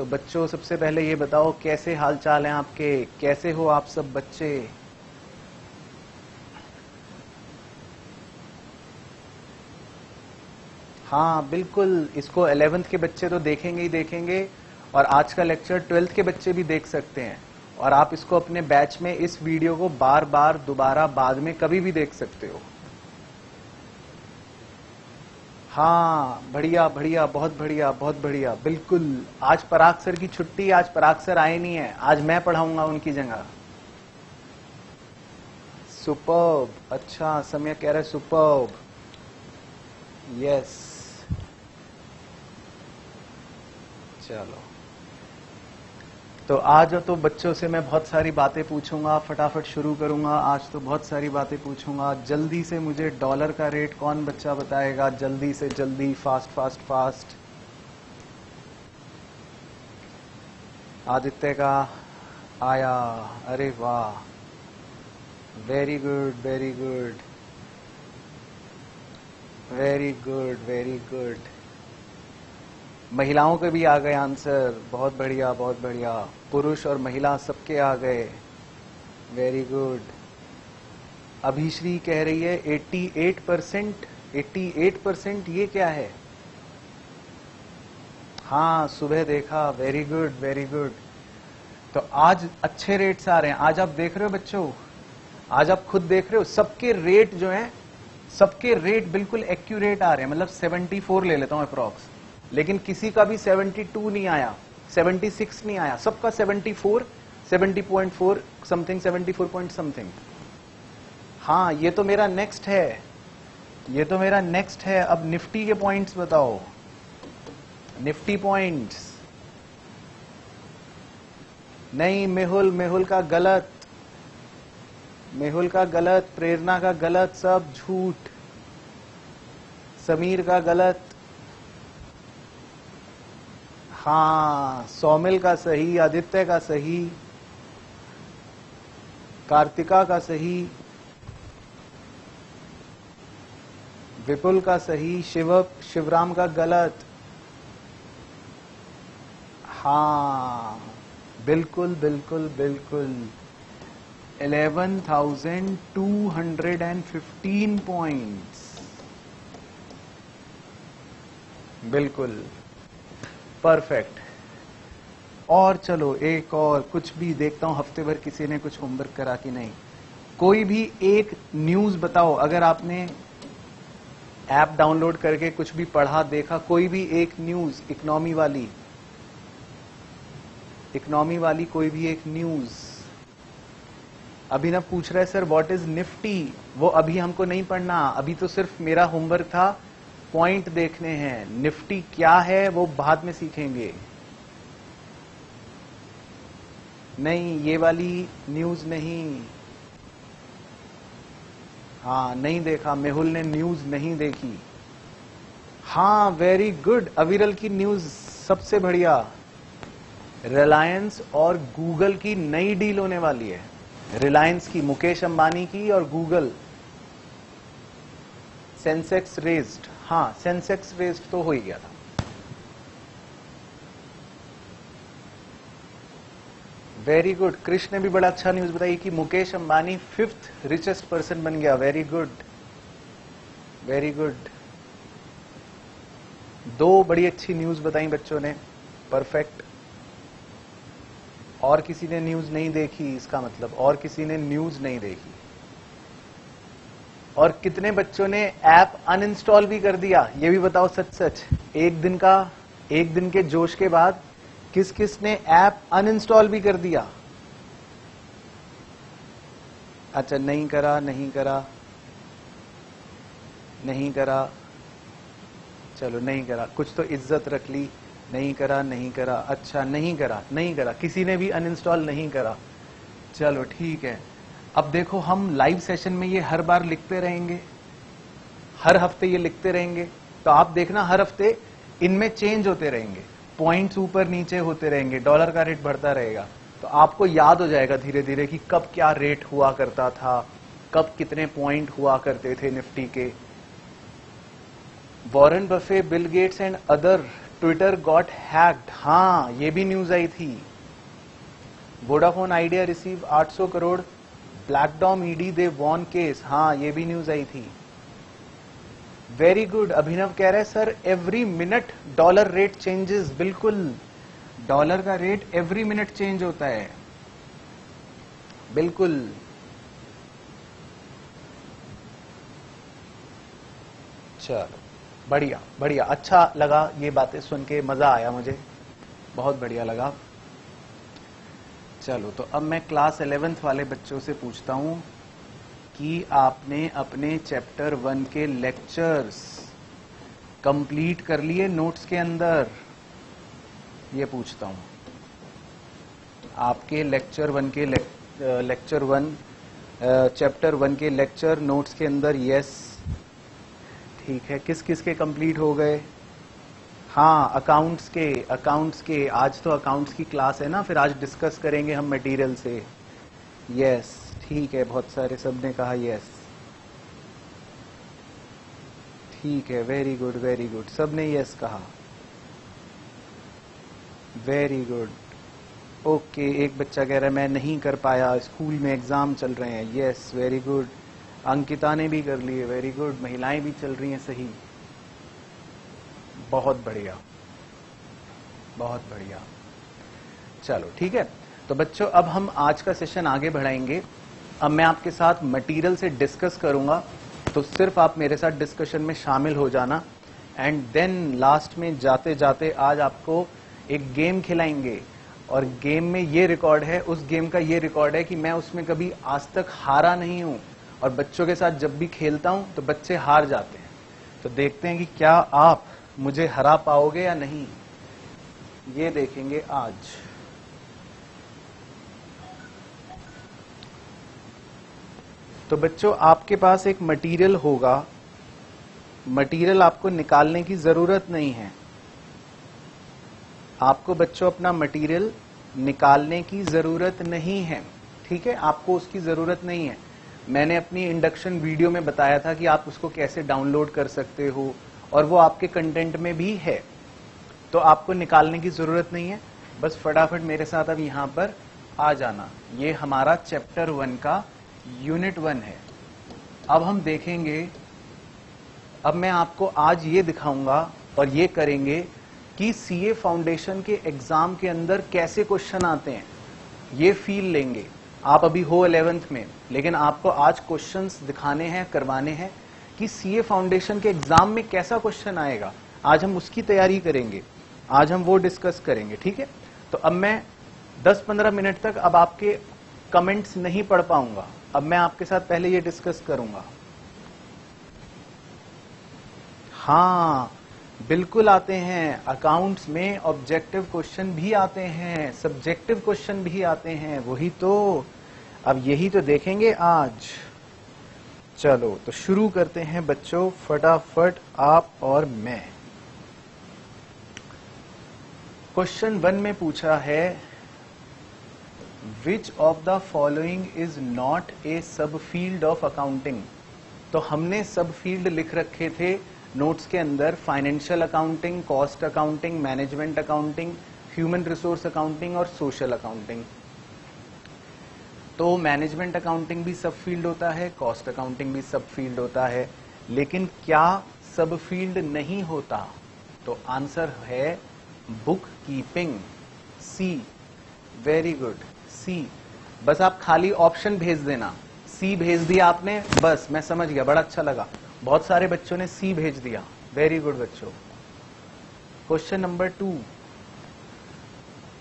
तो बच्चों सबसे पहले ये बताओ कैसे हाल चाल हैं आपके, कैसे हो आप सब बच्चे। हाँ बिल्कुल, इसको 11th के बच्चे तो देखेंगे ही देखेंगे, और आज का लेक्चर 12th के बच्चे भी देख सकते हैं, और आप इसको अपने बैच में इस वीडियो को बार बार दोबारा बाद में कभी भी देख सकते हो। हाँ बढ़िया बढ़िया, बहुत बढ़िया बहुत बढ़िया, बिल्कुल। आज पराग सर की छुट्टी, आज पराग सर आए नहीं है, आज मैं पढ़ाऊंगा उनकी जगह। सुपर्ब, अच्छा समय कह रहा है सुपर्ब, यस। चलो तो आज तो बच्चों से मैं बहुत सारी बातें पूछूंगा, फटाफट शुरू करूंगा। आज तो बहुत सारी बातें पूछूंगा। जल्दी से मुझे डॉलर का रेट कौन बच्चा बताएगा, जल्दी से जल्दी, फास्ट फास्ट फास्ट। आदित्य का आया, अरे वाह, very good very good very good very good. महिलाओं के भी आ गए आंसर, बहुत बढ़िया बहुत बढ़िया। पुरुष और महिला सबके आ गए, वेरी गुड। अभिश्री कह रही है 88%, 88%, ये क्या है? हाँ सुबह देखा, वेरी गुड वेरी गुड। तो आज अच्छे रेट्स आ रहे हैं, आज आप देख रहे हो बच्चों, आज आप खुद देख रहे हो सबके रेट जो हैं, सबके रेट बिल्कुल एक्यूरेट आ रहे हैं। मतलब 74 ले लेता हूं अप्रॉक्स, लेकिन किसी का भी 72 नहीं आया, 76 नहीं आया, सबका 74, 70.4 समथिंग, 74 पॉइंट समथिंग। हाँ ये तो मेरा नेक्स्ट है, ये तो मेरा नेक्स्ट है। अब निफ्टी के पॉइंट्स बताओ, निफ्टी पॉइंट्स। नहीं मेहुल, मेहुल का गलत, मेहुल का गलत, प्रेरणा का गलत, सब झूठ। समीर का गलत, हाँ सौमिल का सही, आदित्य का सही, कार्तिका का सही, विपुल का सही, शिवराम का गलत। हाँ बिल्कुल बिल्कुल बिल्कुल, 11,215 पॉइंट्स, बिल्कुल परफेक्ट। और चलो एक और कुछ भी देखता हूं, हफ्ते भर किसी ने कुछ होमवर्क करा कि नहीं। कोई भी एक न्यूज बताओ, अगर आपने ऐप डाउनलोड करके कुछ भी पढ़ा देखा, कोई भी एक न्यूज, इकोनॉमी वाली, इकोनॉमी वाली कोई भी एक न्यूज। अभिनव पूछ रहा है सर व्हाट इज निफ्टी, वो अभी हमको नहीं पढ़ना, अभी तो सिर्फ मेरा होमवर्क था, पॉइंट देखने हैं। निफ्टी क्या है वो बाद में सीखेंगे। नहीं ये वाली न्यूज नहीं, हाँ नहीं देखा, मेहुल ने न्यूज नहीं देखी। हाँ वेरी गुड, अविरल की न्यूज सबसे बढ़िया। रिलायंस और गूगल की नई डील होने वाली है, रिलायंस की, मुकेश अंबानी की और गूगल। सेंसेक्स रेज्ड, हाँ सेंसेक्स रेज्ड तो हो ही गया था। वेरी गुड, कृष्ण ने भी बड़ा अच्छा न्यूज बताई कि Mukesh Ambani 5th richest person बन गया, वेरी गुड वेरी गुड। दो बड़ी अच्छी न्यूज बताई बच्चों ने, परफेक्ट। और किसी ने न्यूज नहीं देखी, इसका मतलब और किसी ने न्यूज नहीं देखी। और कितने बच्चों ने ऐप अनइंस्टॉल भी कर दिया, ये भी बताओ सच सच। एक दिन के जोश के बाद किस किस ने ऐप अनइंस्टॉल भी कर दिया? अच्छा नहीं करा, नहीं करा, नहीं करा, चलो नहीं करा, कुछ तो इज्जत रख ली। नहीं करा, नहीं करा, अच्छा नहीं करा, नहीं करा, किसी ने भी अनइंस्टॉल नहीं करा, चलो ठीक है। अब देखो हम लाइव सेशन में ये हर बार लिखते रहेंगे, हर हफ्ते ये लिखते रहेंगे, तो आप देखना हर हफ्ते इनमें चेंज होते रहेंगे, पॉइंट्स ऊपर नीचे होते रहेंगे, डॉलर का रेट बढ़ता रहेगा, तो आपको याद हो जाएगा धीरे धीरे कि कब क्या रेट हुआ करता था, कब कितने पॉइंट हुआ करते थे निफ्टी के। Warren Buffett, Bill Gates and other Twitter got hacked, हाँ ये भी न्यूज आई थी। वोडाफोन आइडिया रिसीव 800 करोड़, ब्लैकडॉम ईडी दे वॉन केस, हाँ ये भी न्यूज आई थी। वेरी गुड, अभिनव कह रहे sir every minute dollar rate changes, बिल्कुल डॉलर का रेट एवरी मिनट चेंज होता है, बिल्कुल। चलो बढ़िया बढ़िया, अच्छा लगा ये बातें सुन के, मजा आया मुझे, बहुत बढ़िया लगा। चलो तो अब मैं क्लास 11th वाले बच्चों से पूछता हूं कि आपने अपने चैप्टर 1 के लेक्चर्स कंप्लीट कर लिए नोट्स के अंदर, ये पूछता हूं। आपके लेक्चर 1 के चैप्टर 1 के लेक्चर नोट्स के अंदर यस, ठीक है। किस किस के कंप्लीट हो गए? हाँ अकाउंट्स के, आज तो अकाउंट्स की क्लास है ना, फिर आज डिस्कस करेंगे हम मटेरियल से। यस ठीक है, बहुत सारे सबने कहा यस, ठीक है, वेरी गुड वेरी गुड, सबने यस कहा, वेरी गुड। ओके, एक बच्चा कह रहा है मैं नहीं कर पाया, स्कूल में एग्जाम चल रहे हैं, यस वेरी गुड। अंकिता ने भी कर लिए, वेरी गुड, महिलाएं भी चल रही हैं, सही, बहुत बढ़िया बहुत बढ़िया। चलो ठीक है, तो बच्चों अब हम आज का सेशन आगे बढ़ाएंगे। अब मैं आपके साथ मटेरियल से डिस्कस करूंगा, तो सिर्फ आप मेरे साथ डिस्कशन में शामिल हो जाना, एंड देन लास्ट में जाते जाते आज आपको एक गेम खिलाएंगे, और गेम में ये रिकॉर्ड है, उस गेम का ये रिकॉर्ड है कि मैं उसमें कभी आज तक हारा नहीं हूं, और बच्चों के साथ जब भी खेलता हूं तो बच्चे हार जाते हैं। तो देखते हैं कि क्या आप मुझे हरा पाओगे या नहीं, ये देखेंगे आज। तो बच्चों आपके पास एक मटेरियल होगा, मटेरियल आपको निकालने की जरूरत नहीं है, आपको बच्चों अपना मटेरियल निकालने की जरूरत नहीं है, ठीक है, आपको उसकी जरूरत नहीं है। मैंने अपनी इंडक्शन वीडियो में बताया था कि आप उसको कैसे डाउनलोड कर सकते हो, और वो आपके कंटेंट में भी है, तो आपको निकालने की जरूरत नहीं है। बस फटाफट मेरे साथ अब यहां पर आ जाना। ये हमारा चैप्टर 1 का यूनिट 1 है। अब हम देखेंगे, अब मैं आपको आज ये दिखाऊंगा और ये करेंगे कि सीए फाउंडेशन के एग्जाम के अंदर कैसे क्वेश्चन आते हैं, ये फील लेंगे। आप अभी हो 11th में, लेकिन आपको आज क्वेश्चंस दिखाने हैं, करवाने हैं कि सीए फाउंडेशन के एग्जाम में कैसा क्वेश्चन आएगा। आज हम उसकी तैयारी करेंगे, आज हम वो डिस्कस करेंगे, ठीक है। तो अब मैं 10-15 मिनट तक अब आपके कमेंट्स नहीं पढ़ पाऊंगा, अब मैं आपके साथ पहले ये डिस्कस करूंगा। हाँ बिल्कुल आते हैं, अकाउंट्स में ऑब्जेक्टिव क्वेश्चन भी आते हैं, सब्जेक्टिव क्वेश्चन भी आते हैं, वही तो, अब यही तो देखेंगे आज। चलो तो शुरू करते हैं बच्चों, फटाफट आप और मैं। क्वेश्चन 1 में पूछा है which of the following is not a सब फील्ड ऑफ अकाउंटिंग। तो हमने सब फील्ड लिख रखे थे नोट्स के अंदर, financial accounting, cost accounting, management accounting, human resource accounting और सोशल अकाउंटिंग। तो मैनेजमेंट अकाउंटिंग भी सब फील्ड होता है, कॉस्ट अकाउंटिंग भी सब फील्ड होता है, लेकिन क्या सब फील्ड नहीं होता? तो आंसर है बुक कीपिंग, सी, वेरी गुड, सी। बस आप खाली ऑप्शन भेज देना, सी भेज दिया आपने, बस मैं समझ गया, बड़ा अच्छा लगा, बहुत सारे बच्चों ने सी भेज दिया, वेरी गुड बच्चों। Question number 2,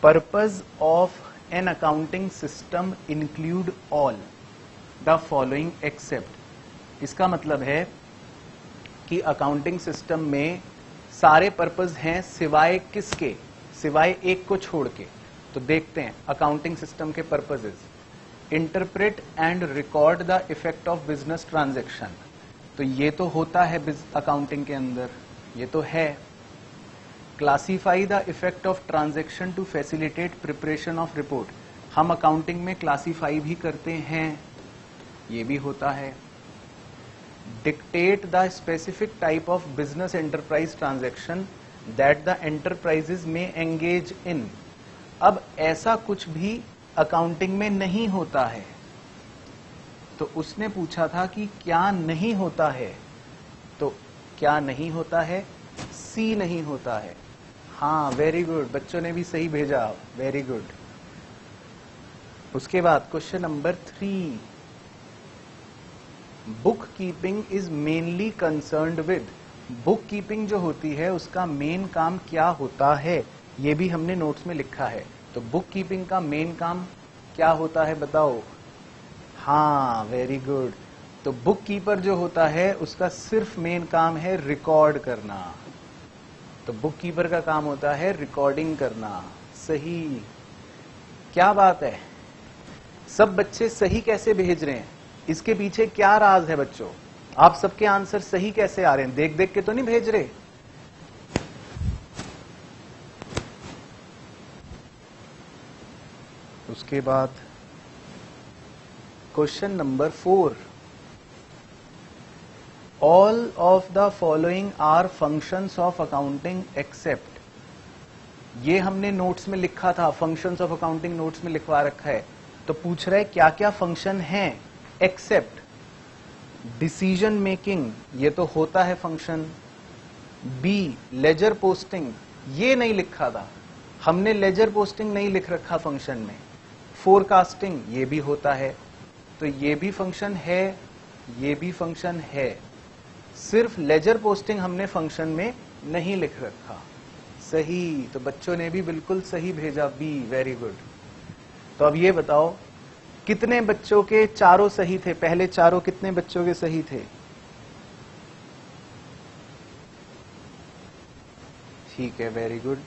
purpose of an accounting system include all the following except. इसका मतलब है कि अकाउंटिंग सिस्टम में सारे पर्पज हैं सिवाय किसके, सिवाय एक को छोड़ के। तो देखते हैं अकाउंटिंग सिस्टम के purposes. Interpret and record the effect of business transaction, तो ये तो होता है अकाउंटिंग के अंदर, ये तो है। Classify the effect of transaction to facilitate preparation of report, हम अकाउंटिंग में क्लासीफाई भी करते हैं, ये भी होता है। Dictate the specific type of business enterprise transaction that the enterprises में एंगेज इन। अब ऐसा कुछ भी अकाउंटिंग में नहीं होता है, तो उसने पूछा था कि क्या नहीं होता है, तो क्या नहीं होता है, सी नहीं होता है। हाँ वेरी गुड, बच्चों ने भी सही भेजा, वेरी गुड। उसके बाद question number 3, book keeping is mainly concerned with. Book keeping जो होती है उसका मेन काम क्या होता है, ये भी हमने नोट्स में लिखा है। तो बुक कीपिंग का मेन काम क्या होता है बताओ। हाँ वेरी गुड। तो बुक कीपर जो होता है उसका सिर्फ मेन काम है रिकॉर्ड करना। तो बुक कीपर का काम होता है रिकॉर्डिंग करना। सही, क्या बात है, सब बच्चे सही कैसे भेज रहे हैं, इसके पीछे क्या राज है बच्चों? आप सबके आंसर सही कैसे आ रहे हैं? देख देख के तो नहीं भेज रहे? उसके बाद question number 4, all of the following are functions of accounting except. ये हमने नोट्स में लिखा था, फंक्शंस ऑफ अकाउंटिंग नोट्स में लिखवा रखा है। तो पूछ रहे क्या क्या फंक्शन हैं, एक्सेप्ट डिसीजन मेकिंग, ये तो होता है फंक्शन। बी लेजर पोस्टिंग, ये नहीं लिखा था हमने, लेजर पोस्टिंग नहीं लिख रखा फंक्शन में। फोरकास्टिंग, ये भी होता है, तो ये भी फंक्शन है, ये भी फंक्शन है। सिर्फ लेजर पोस्टिंग हमने फंक्शन में नहीं लिख रखा। सही, तो बच्चों ने भी बिल्कुल सही भेजा, बी, वेरी गुड। तो अब ये बताओ कितने बच्चों के चारों सही थे, पहले चारों कितने बच्चों के सही थे? ठीक है, वेरी गुड।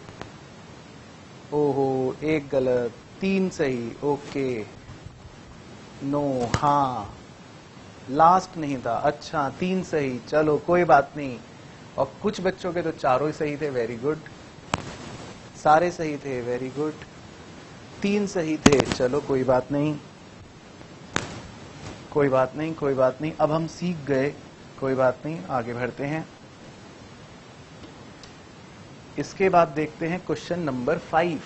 ओहो, एक गलत, 3 सही, ओके, नो, हाँ लास्ट नहीं था, अच्छा 3 सही, चलो कोई बात नहीं। और कुछ बच्चों के तो चारों ही सही थे, वेरी गुड, सारे सही थे, वेरी गुड, 3 सही थे, चलो कोई बात नहीं, कोई बात नहीं, कोई बात नहीं, अब हम सीख गए, कोई बात नहीं, आगे बढ़ते हैं। इसके बाद देखते हैं question number 5,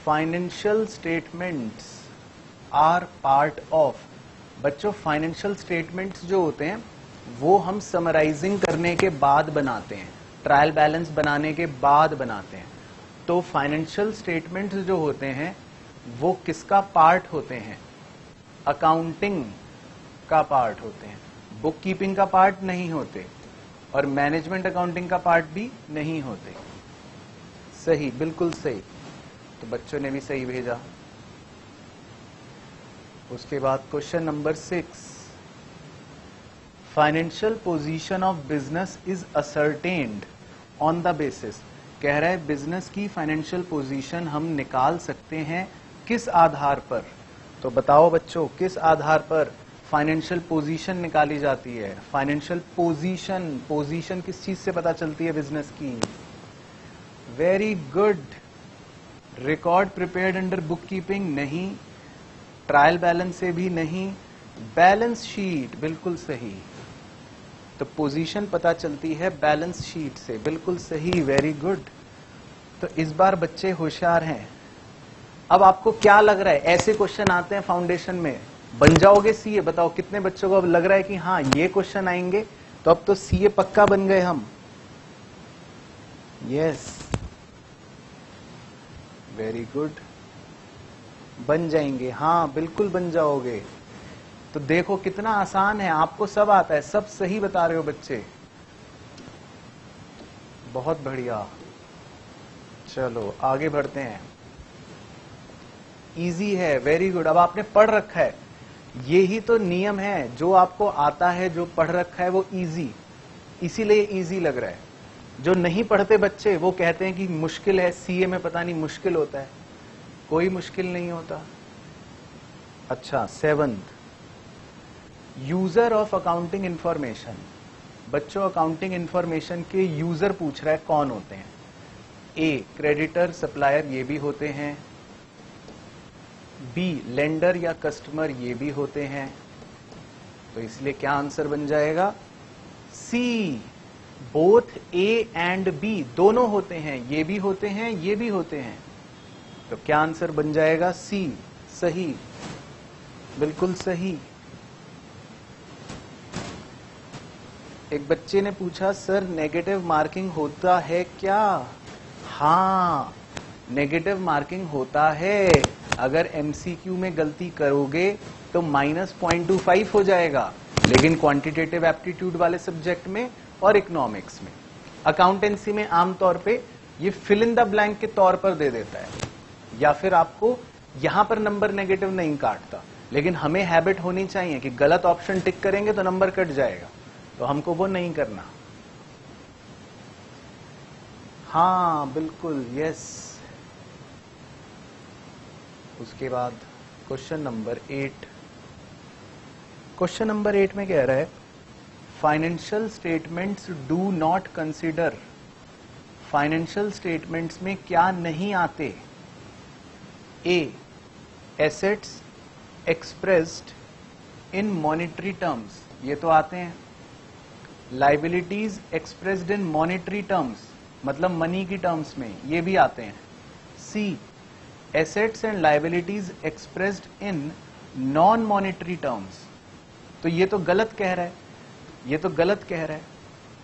financial statements are part of. बच्चों फाइनेंशियल स्टेटमेंट्स जो होते हैं वो हम समराइजिंग करने के बाद बनाते हैं, ट्रायल बैलेंस बनाने के बाद बनाते हैं। तो फाइनेंशियल स्टेटमेंट्स जो होते हैं वो किसका पार्ट होते हैं? अकाउंटिंग का पार्ट होते हैं, बुक कीपिंग का पार्ट नहीं होते, और मैनेजमेंट अकाउंटिंग का पार्ट भी नहीं होते। सही, बिल्कुल सही, तो बच्चों ने भी सही भेजा। उसके बाद question number 6, financial position of business is ascertained on the basis. कह रहा है बिजनेस की फाइनेंशियल पोजीशन हम निकाल सकते हैं किस आधार पर? तो बताओ बच्चों किस आधार पर फाइनेंशियल पोजीशन निकाली जाती है? फाइनेंशियल पोजीशन, पोजीशन किस चीज से पता चलती है बिजनेस की? Very good, record prepared under book keeping नहीं, ट्रायल बैलेंस से भी नहीं, बैलेंस शीट, बिल्कुल सही। तो पोजीशन पता चलती है बैलेंस शीट से, बिल्कुल सही, वेरी गुड। तो इस बार बच्चे होशियार हैं। अब आपको क्या लग रहा है, ऐसे क्वेश्चन आते हैं फाउंडेशन में, बन जाओगे सीए? बताओ कितने बच्चों को अब लग रहा है कि हाँ ये क्वेश्चन आएंगे तो अब तो सीए पक्का बन गए हम? यस, वेरी गुड, बन जाएंगे, हाँ बिल्कुल बन जाओगे। तो देखो कितना आसान है, आपको सब आता है, सब सही बता रहे हो बच्चे, बहुत बढ़िया। चलो आगे बढ़ते हैं, इजी है, वेरी गुड। अब आपने पढ़ रखा है, यही तो नियम है, जो आपको आता है, जो पढ़ रखा है वो इजी, इसीलिए इजी लग रहा है। जो नहीं पढ़ते बच्चे वो कहते हैं कि मुश्किल है, सीए में पता नहीं मुश्किल होता है, कोई मुश्किल नहीं होता। अच्छा, 7th, user of accounting information. बच्चों अकाउंटिंग इंफॉर्मेशन के यूजर पूछ रहा है कौन होते हैं? ए क्रेडिटर सप्लायर, ये भी होते हैं। बी लेंडर या कस्टमर, ये भी होते हैं। तो इसलिए क्या आंसर बन जाएगा? C both A and B, दोनों होते हैं, ये भी होते हैं, ये भी होते हैं। तो क्या आंसर बन जाएगा? सी, सही, बिल्कुल सही। एक बच्चे ने पूछा सर नेगेटिव मार्किंग होता है क्या? हाँ, नेगेटिव मार्किंग होता है। अगर एमसीक्यू में गलती करोगे तो -0.25 हो जाएगा, लेकिन क्वांटिटेटिव एप्टीट्यूड वाले सब्जेक्ट में और इकोनॉमिक्स में, अकाउंटेंसी में आमतौर पे ये फिल इन द ब्लैंक के तौर पर दे देता है, या फिर आपको यहां पर नंबर नेगेटिव नहीं काटता। लेकिन हमें हैबिट होनी चाहिए कि गलत ऑप्शन टिक करेंगे तो नंबर कट जाएगा, तो हमको वो नहीं करना। हाँ बिल्कुल, यस। उसके बाद क्वेश्चन नंबर 8। क्वेश्चन नंबर 8 में कह रहा है financial statements do not consider, financial statements में क्या नहीं आते? A, assets expressed in monetary terms, ये तो आते हैं। Liabilities expressed in monetary terms, मतलब मनी की टर्म्स में, ये भी आते हैं। C, assets and liabilities expressed in non monetary terms, तो ये तो गलत कह रहा है, ये तो गलत कह रहा है।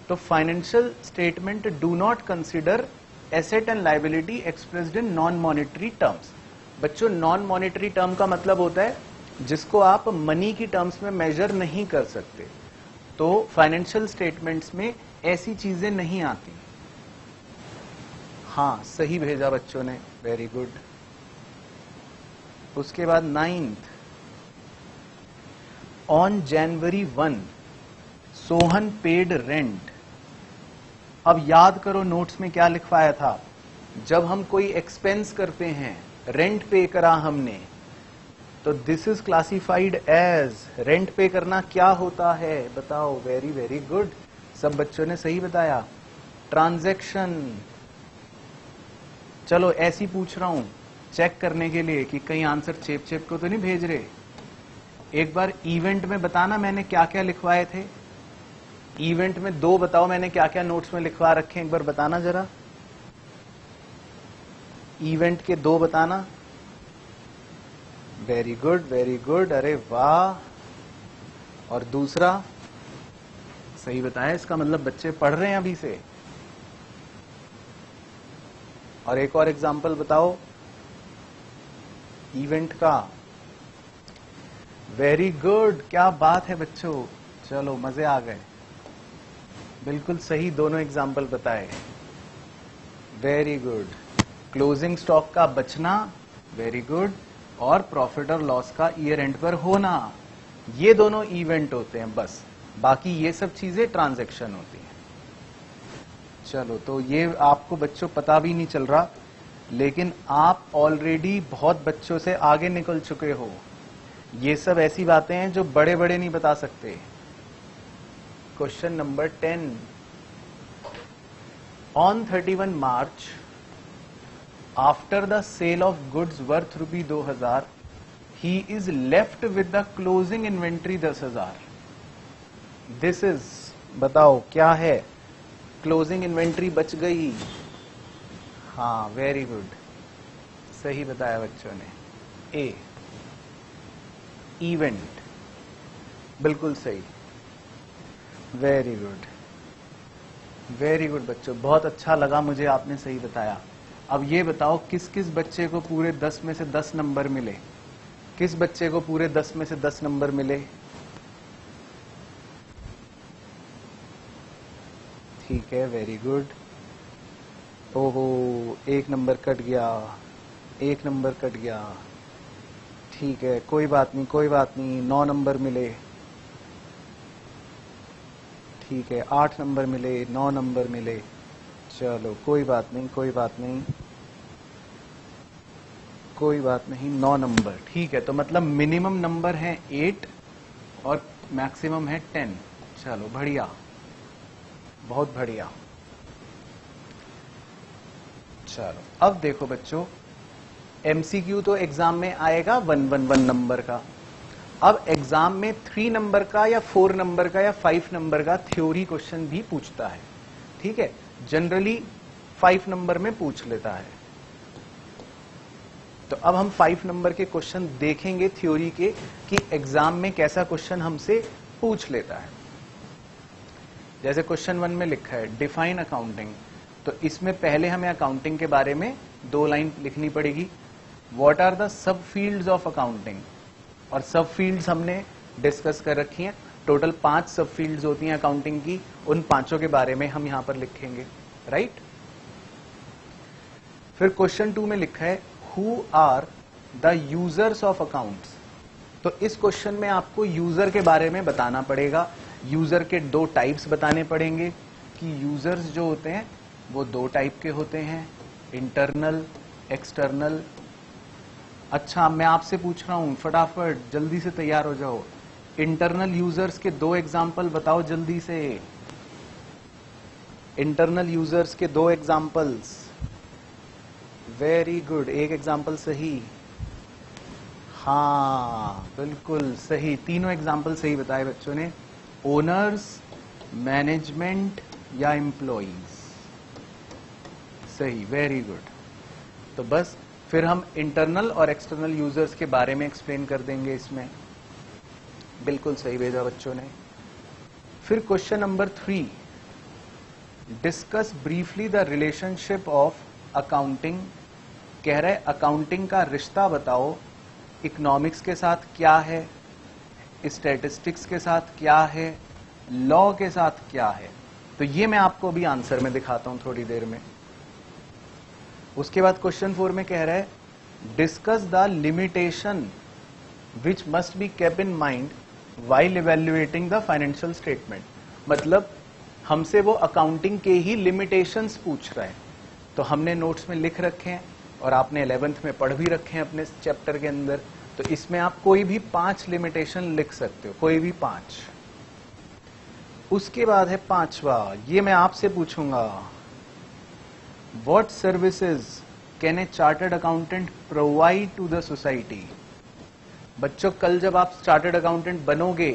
तो financial statement do not consider asset and liability expressed in non monetary terms. बच्चों, नॉन मॉनेटरी टर्म का मतलब होता है जिसको आप मनी की टर्म्स में मेजर नहीं कर सकते, तो फाइनेंशियल स्टेटमेंट्स में ऐसी चीजें नहीं आती। हाँ, सही भेजा बच्चों ने, वेरी गुड। उसके बाद 9th, on January 1 Sohan paid rent. अब याद करो नोट्स में क्या लिखवाया था। जब हम कोई एक्सपेंस करते हैं, रेंट पे करा हमने, तो this is classified as, rent pay करना क्या होता है बताओ? वेरी वेरी गुड, सब बच्चों ने सही बताया, ट्रांजैक्शन। चलो ऐसी पूछ रहा हूं चेक करने के लिए कि कहीं आंसर चेप चेप को तो नहीं भेज रहे। एक बार इवेंट में बताना मैंने क्या क्या लिखवाए थे। इवेंट में 2 बताओ मैंने क्या क्या नोट्स में लिखवा रखे हैं, एक बार बताना जरा। इवेंट के 2 बताना। वेरी गुड, वेरी गुड, अरे वाह। और दूसरा सही बताया, इसका मतलब बच्चे पढ़ रहे हैं अभी से। और एक और एग्जांपल बताओ इवेंट का। वेरी गुड, क्या बात है बच्चों, चलो मजे आ गए, बिल्कुल सही दोनों एग्जाम्पल बताए। वेरी गुड, क्लोजिंग स्टॉक का बचना, वेरी गुड, और प्रॉफिट और लॉस का ईयर एंड पर होना, ये दोनों इवेंट होते हैं बस, बाकी ये सब चीजें ट्रांजैक्शन होती हैं। चलो, तो ये आपको बच्चों पता भी नहीं चल रहा, लेकिन आप ऑलरेडी बहुत बच्चों से आगे निकल चुके हो। ये सब ऐसी बातें हैं जो बड़े बड़े नहीं बता सकते। Question number 10, on 31 March after the sale of goods worth ₹2000 he is left with the closing inventory 10,000। This is, बताओ क्या है? क्लोजिंग इन्वेंट्री बच गई। हाँ, वेरी गुड, सही बताया बच्चों ने। ए, इवेंट, बिल्कुल सही, वेरी गुड, वेरी गुड बच्चों, बहुत अच्छा लगा मुझे, आपने सही बताया। अब ये बताओ किस किस बच्चे को पूरे 10 में से 10 नंबर मिले? किस बच्चे को पूरे 10 में से 10 नंबर मिले? ठीक है, वेरी गुड। ओहो, 1 नंबर कट गया, 1 नंबर कट गया। ठीक है, कोई बात नहीं, कोई बात नहीं, 9 नंबर मिले। ठीक है, 8 नंबर मिले, 9 नंबर मिले। चलो कोई बात नहीं, कोई बात नहीं, कोई बात नहीं, 9 नंबर। ठीक है, तो मतलब मिनिमम नंबर है 8 और मैक्सिमम है 10। चलो बढ़िया, बहुत बढ़िया। चलो अब देखो बच्चों, एमसीक्यू तो एग्जाम में आएगा 111 नंबर का। अब एग्जाम में 3 नंबर का या 4 नंबर का या 5 नंबर का थ्योरी क्वेश्चन भी पूछता है। ठीक है, जनरली 5 नंबर में पूछ लेता है। तो अब हम 5 नंबर के क्वेश्चन देखेंगे थ्योरी के कि एग्जाम में कैसा क्वेश्चन हमसे पूछ लेता है। जैसे क्वेश्चन 1 में लिखा है डिफाइन अकाउंटिंग, तो इसमें पहले हमें अकाउंटिंग के बारे में 2 लाइन लिखनी पड़ेगी। What are the sub fields of accounting, और सब फील्ड्स हमने डिस्कस कर रखी हैं। टोटल 5 सब फील्ड्स होती हैं अकाउंटिंग की, उन 5 के बारे में हम यहां पर लिखेंगे, राइट। फिर क्वेश्चन 2 में लिखा है who are the users of accounts, तो इस क्वेश्चन में आपको यूजर के बारे में बताना पड़ेगा। यूजर के 2 टाइप्स बताने पड़ेंगे कि यूजर्स जो होते हैं वो 2 टाइप के होते हैं, इंटरनल, एक्सटर्नल। अच्छा, मैं आपसे पूछ रहा हूं, फटाफट जल्दी से तैयार हो जाओ। इंटरनल यूजर्स के 2 एग्जाम्पल बताओ जल्दी से। इंटरनल यूजर्स के 2 एग्जाम्पल्स। वेरी गुड, एक एग्जाम्पल सही। हाँ बिल्कुल सही, तीनों एग्जाम्पल सही बताए बच्चों ने। ओनर्स, मैनेजमेंट या एम्प्लॉइज, सही, वेरी गुड। तो बस फिर हम इंटरनल और एक्सटर्नल यूजर्स के बारे में एक्सप्लेन कर देंगे इसमें। बिल्कुल सही भेजा बच्चों ने। फिर question number 3, discuss briefly the relationship of accounting, कह रहे अकाउंटिंग का रिश्ता बताओ, इकोनॉमिक्स के साथ क्या है, स्टैटिस्टिक्स के साथ क्या है, लॉ के साथ क्या है। तो ये मैं आपको अभी आंसर में दिखाता हूं थोड़ी देर में। उसके बाद क्वेश्चन 4 में कह रहा है discuss the limitation which must be kept in mind while evaluating the financial statement, मतलब हमसे वो अकाउंटिंग के ही लिमिटेशंस पूछ रहा है। तो हमने नोट्स में लिख रखे हैं और आपने 11th में पढ़ भी रखे हैं अपने चैप्टर के अंदर। तो इसमें आप कोई भी 5 लिमिटेशन लिख सकते हो, कोई भी 5। उसके बाद है 5वां, ये मैं आपसे पूछूंगा, what services can a chartered accountant provide to the society. बच्चों कल जब आप चार्टर्ड अकाउंटेंट बनोगे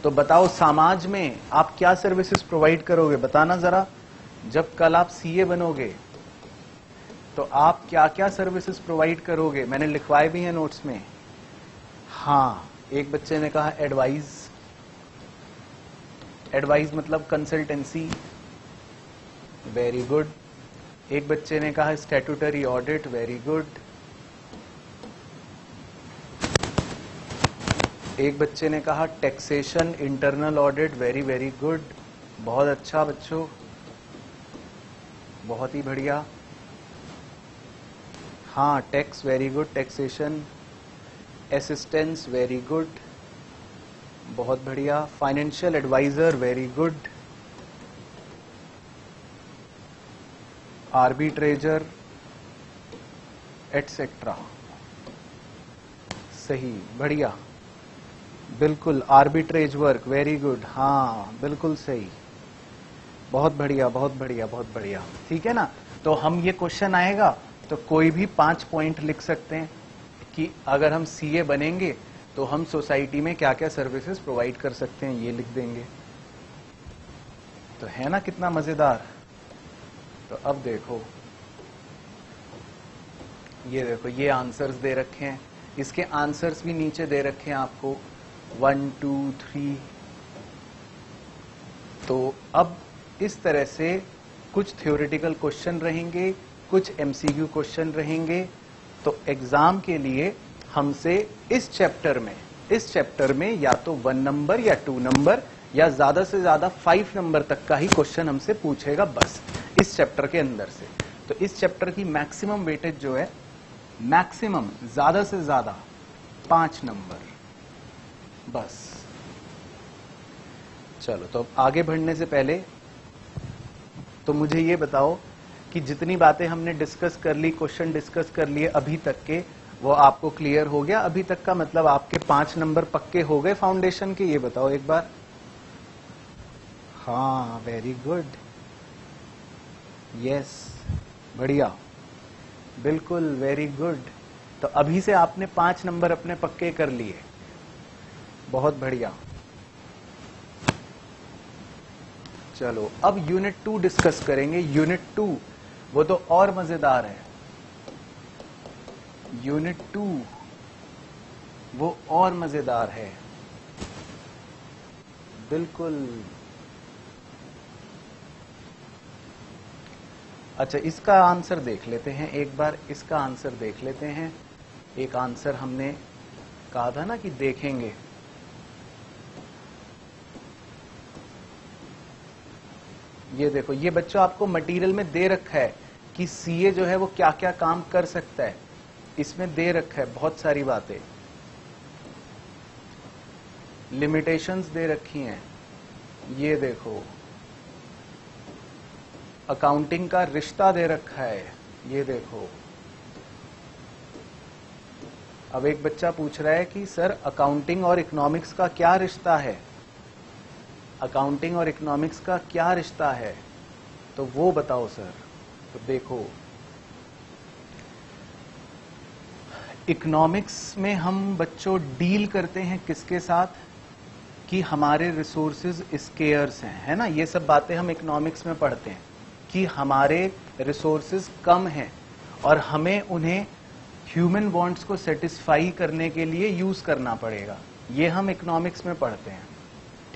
तो बताओ समाज में आप क्या सर्विसेज प्रोवाइड करोगे, बताना जरा। जब कल आप सीए बनोगे तो आप क्या क्या सर्विसेज प्रोवाइड करोगे, मैंने लिखवाए भी हैं नोट्स में। हाँ, एक बच्चे ने कहा एडवाइज, एडवाइज मतलब कंसल्टेंसी, वेरी गुड। एक बच्चे ने कहा स्टैट्यूटरी ऑडिट, वेरी गुड। एक बच्चे ने कहा taxation internal audit, very very good, बहुत अच्छा बच्चों, बहुत ही बढ़िया। हाँ, tax, very good, taxation, assistance, very good, बहुत बढ़िया। Financial advisor, very good. Arbitrager etcetera, सही, बढ़िया, बिल्कुल। आर्बिट्रेज वर्क, वेरी गुड, हाँ बिल्कुल सही, बहुत बढ़िया बहुत बढ़िया बहुत बढ़िया, ठीक है ना। तो हम ये क्वेश्चन आएगा तो कोई भी 5 पॉइंट लिख सकते हैं कि अगर हम सीए बनेंगे तो हम सोसाइटी में क्या क्या सर्विसेज प्रोवाइड कर सकते हैं, ये लिख देंगे। तो है ना कितना मजेदार। तो अब देखो, ये देखो, ये आंसर्स दे रखे हैं, इसके आंसर्स भी नीचे दे रखे हैं आपको 1 2 3। तो अब इस तरह से कुछ थ्योरेटिकल क्वेश्चन रहेंगे, कुछ एमसीक्यू क्वेश्चन रहेंगे। तो एग्जाम के लिए हमसे इस चैप्टर में या तो 1 नंबर या 2 नंबर या ज्यादा से ज्यादा 5 नंबर तक का ही क्वेश्चन हमसे पूछेगा, बस इस चैप्टर के अंदर से। तो इस चैप्टर की मैक्सिमम वेटेज जो है, मैक्सिमम ज्यादा से ज्यादा 5 नंबर, बस। चलो, तो अब आगे बढ़ने से पहले तो मुझे ये बताओ कि जितनी बातें हमने डिस्कस कर ली, क्वेश्चन डिस्कस कर लिए अभी तक के, वो आपको क्लियर हो गया अभी तक का? मतलब आपके 5 नंबर पक्के हो गए फाउंडेशन के, ये बताओ एक बार। हाँ, वेरी गुड, यस, बढ़िया, बिल्कुल, वेरी गुड। तो अभी से आपने 5 नंबर अपने पक्के कर लिए, बहुत बढ़िया। चलो अब यूनिट 2 डिस्कस करेंगे। यूनिट 2 वो तो और मजेदार है, यूनिट 2 वो और मजेदार है, बिल्कुल। अच्छा, इसका आंसर देख लेते हैं एक बार, इसका आंसर देख लेते हैं। एक आंसर हमने कहा था ना कि देखेंगे। ये देखो, ये बच्चों आपको मटेरियल में दे रखा है कि सीए जो है वो क्या क्या काम कर सकता है, इसमें दे रखा है बहुत सारी बातें, लिमिटेशंस दे रखी हैं। ये देखो, अकाउंटिंग का रिश्ता दे रखा है, ये देखो। अब एक बच्चा पूछ रहा है कि सर अकाउंटिंग और इकोनॉमिक्स का क्या रिश्ता है, अकाउंटिंग और इकोनॉमिक्स का क्या रिश्ता है, तो वो बताओ सर। तो देखो, इकोनॉमिक्स में हम बच्चों डील करते हैं किसके साथ, कि हमारे रिसोर्सेज स्केयर्स हैं, है ना। ये सब बातें हम इकोनॉमिक्स में पढ़ते हैं कि हमारे रिसोर्सेज कम हैं और हमें उन्हें ह्यूमन वांट्स को सेटिस्फाई करने के लिए यूज करना पड़ेगा। ये हम इकोनॉमिक्स में पढ़ते हैं,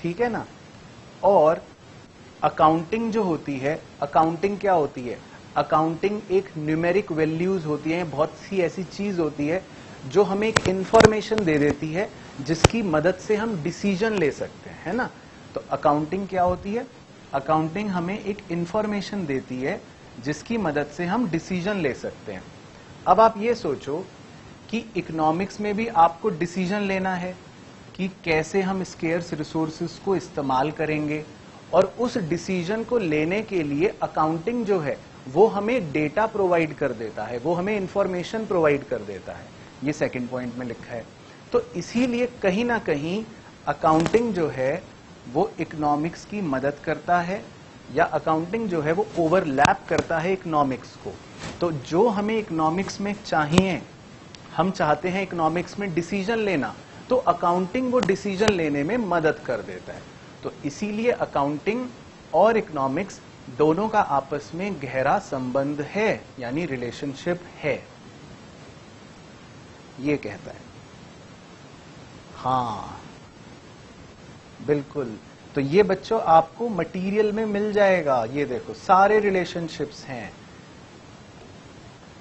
ठीक है ना। और अकाउंटिंग जो होती है, अकाउंटिंग क्या होती है, अकाउंटिंग एक न्यूमेरिक वैल्यूज होती है, बहुत सी ऐसी चीज होती है जो हमें एक इंफॉर्मेशन दे देती है जिसकी मदद से हम डिसीजन ले सकते हैं, है ना। तो अकाउंटिंग क्या होती है, अकाउंटिंग हमें एक इंफॉर्मेशन देती है जिसकी मदद से हम डिसीजन ले सकते हैं। अब आप ये सोचो कि इकोनॉमिक्स में भी आपको डिसीजन लेना है कि कैसे हम स्केर्स रिसोर्सेज को इस्तेमाल करेंगे, और उस डिसीजन को लेने के लिए अकाउंटिंग जो है वो हमें डेटा प्रोवाइड कर देता है, वो हमें इंफॉर्मेशन प्रोवाइड कर देता है। ये सेकंड पॉइंट में लिखा है। तो इसीलिए कहीं ना कहीं अकाउंटिंग जो है वो इकोनॉमिक्स की मदद करता है, या अकाउंटिंग जो है वो ओवरलैप करता है इकोनॉमिक्स को। तो जो हमें इकोनॉमिक्स में चाहिए, हम चाहते हैं इकोनॉमिक्स में डिसीजन लेना, तो अकाउंटिंग वो डिसीजन लेने में मदद कर देता है। तो इसीलिए अकाउंटिंग और इकोनॉमिक्स दोनों का आपस में गहरा संबंध है, यानी रिलेशनशिप है, ये कहता है। हाँ बिल्कुल। तो ये बच्चों आपको मटेरियल में मिल जाएगा, ये देखो सारे रिलेशनशिप्स हैं।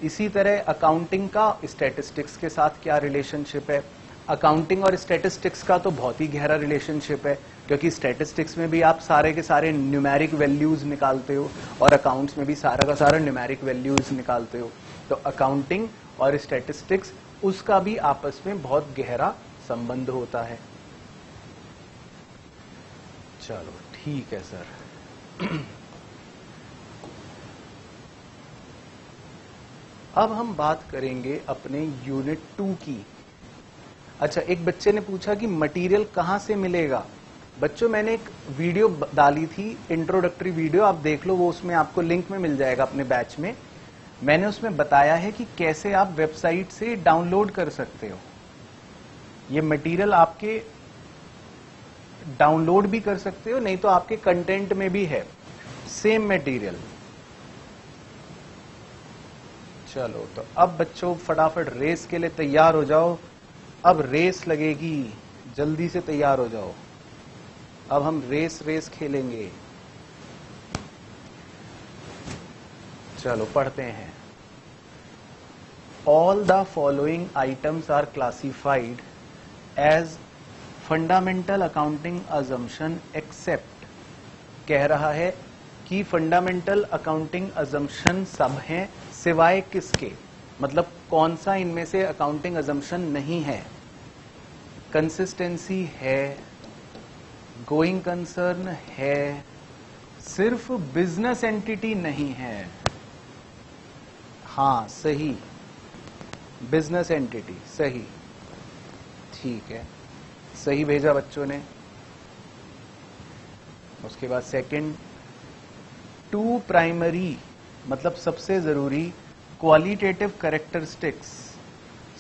इसी तरह अकाउंटिंग का स्टैटिस्टिक्स के साथ क्या रिलेशनशिप है, अकाउंटिंग और स्टैटिस्टिक्स का तो बहुत ही गहरा रिलेशनशिप है, क्योंकि स्टैटिस्टिक्स में भी आप सारे के सारे न्यूमेरिक वैल्यूज निकालते हो और अकाउंट्स में भी सारा का सारा न्यूमेरिक वैल्यूज निकालते हो। तो अकाउंटिंग और स्टैटिस्टिक्स उसका भी आपस में बहुत गहरा संबंध होता है। चलो ठीक है सर। अब हम बात करेंगे अपने यूनिट 2 की। अच्छा, एक बच्चे ने पूछा कि मटेरियल कहां से मिलेगा। बच्चों, मैंने एक वीडियो डाली थी, इंट्रोडक्टरी वीडियो, आप देख लो, वो उसमें आपको लिंक में मिल जाएगा अपने बैच में। मैंने उसमें बताया है कि कैसे आप वेबसाइट से डाउनलोड कर सकते हो। ये मटेरियल आपके डाउनलोड भी कर सकते हो, नहीं तो आपके कंटेंट में भी है सेम मटेरियल। चलो, तो अब बच्चों फटाफट रेस के लिए तैयार हो जाओ। अब रेस लगेगी, जल्दी से तैयार हो जाओ। अब हम रेस खेलेंगे। चलो पढ़ते हैं। All the following items are classified as fundamental accounting assumption except, कह रहा है कि फंडामेंटल अकाउंटिंग अजम्पशन सब हैं सिवाय किसके, मतलब कौन सा इनमें से अकाउंटिंग अजम्पशन नहीं है। कंसिस्टेंसी है, गोइंग कंसर्न है, सिर्फ बिजनेस एंटिटी नहीं है। हाँ सही, बिजनेस एंटिटी सही, ठीक है, सही भेजा बच्चों ने। उसके बाद सेकंड, 2 प्राइमरी मतलब सबसे जरूरी क्वालिटेटिव कैरेक्टरिस्टिक्स,